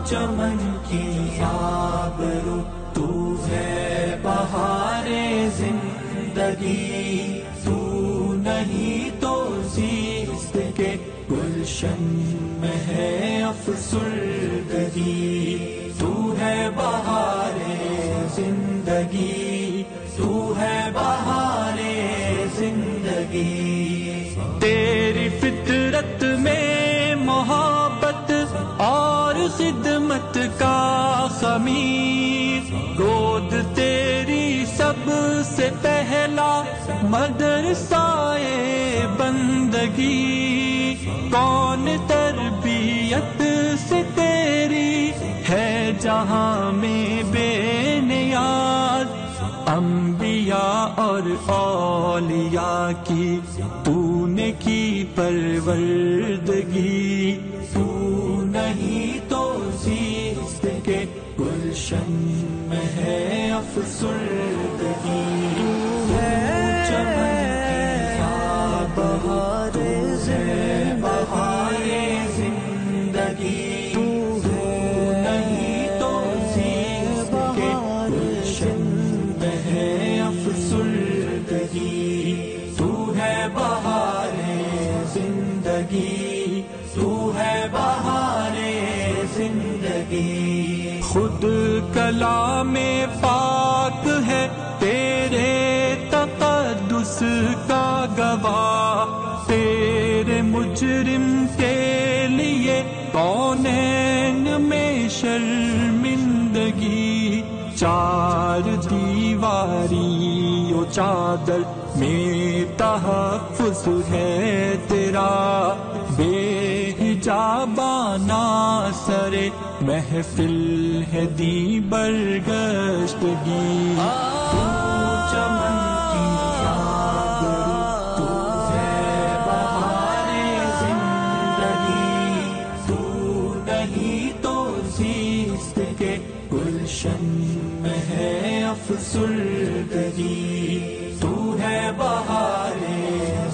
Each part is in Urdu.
چمن کی آبرو تو ہے بہار زندگی، تو نہیں تو زیست کے گلشن میں ہے افسردگی، تو ہے بہار زندگی، تو ہے بہار زندگی۔ تیری فطرت میں محبت اور خدمت کا خمیر، گود تیری سب سے پہلا مدرسہ بندگی، کون تربیت سے تیری ہے جہاں میں بے نیاز، انبیاء اور اولیاء کی تو نے کی پروردگی، تو نہیں تو زیست کے گلشن میں ہے افسردگی، چمن کی بہار بہار زندگی، تو نہیں تو زیست کے گلشن میں ہے افسردگی، تو ہے بہار زندگی، تو ہے بہار زندگی۔ خود کلام پاک ہے تیرے تقدس کا گواہ، تیرے مجرم کے لیے کونین میں شرمندگی، چار دیواری و چادر میں تحفظ ہے تیرا، بے حجابانہ سر محفل ہے دی برگشتگی، تو چمن کی آبرو تو ہے بہار زندگی، تو نہیں تو زیست کے گلشن میں ہے افسردگی، تو ہے بہار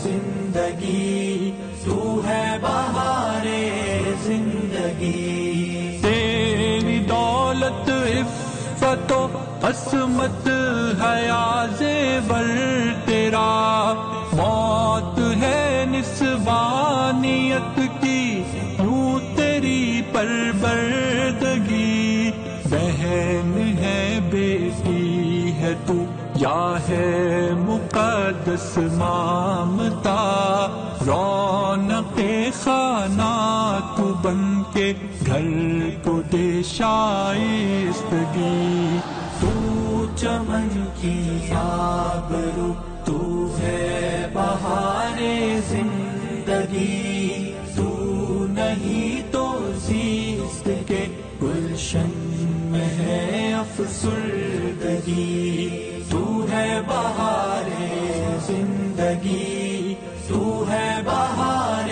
زندگی، تو ہے بہار زندگی۔ تیری دولت عفت و عصمت حیا زیور تیرا، موت ہے نسوانیت کی یوں تیری پروردگی، بہن ہے بیٹی ہے تو یا ہے مقدس مامتا، رونق خانہ تو بن کے گھر کو دے شائستگی، تو چمن کی آبرو تو ہے بہار زندگی، تو نہیں تو زیست کے گلشن میں ہے افسردگی، تو ہے بہار زندگی، تو ہے بہار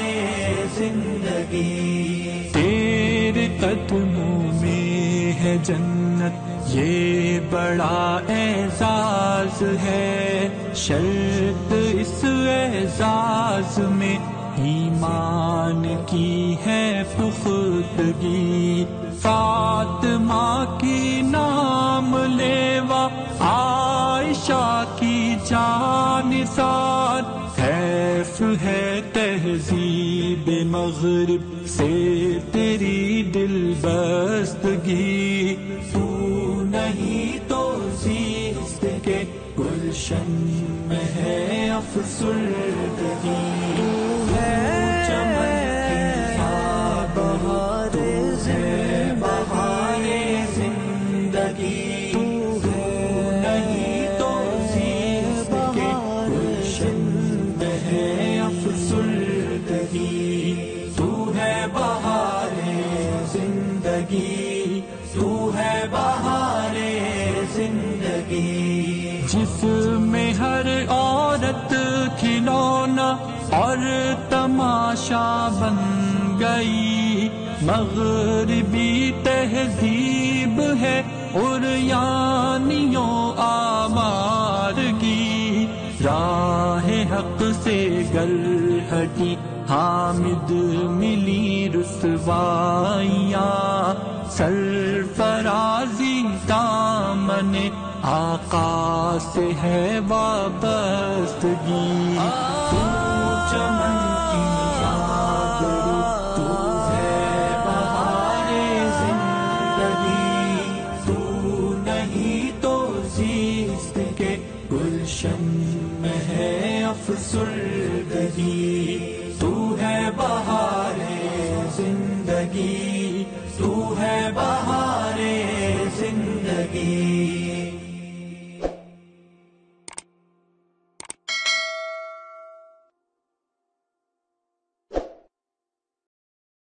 زندگی۔ تیرے قدموں میں ہے جنت یہ بڑا اعزاز ہے، شرط اس اعزاز میں ایمان کی ہے پختگی، فاطمہ کی نام لیوا عائشہ کی جان نثار، حیف ہے تہذیب مغرب سے تیری دل بستگی، تو نہیں تو زیست کے گلشن میں ہے افسردگی، چمن کی بہار بہار زندگی، تو نہیں تو زیست کے گلشن میں ہے افسردگی، تو ہے بہار زندگی، تو ہے بہار زندگی۔ جس میں ہر عورت کھلونا اور تماشا بن گئی، مغربی تہذیب ہے عریانیوں آمار کی، راہ حق سے گل ہٹی حامد ملی رسوائیاں، سرفرازی دامن آقا سے ہے وابستگی، تو چمن کی آبرو، تو ہے بہار زندگی، تو نہیں تو زیست کے گلشن میں ہے افسردگی، تو ہے بہار زندگی۔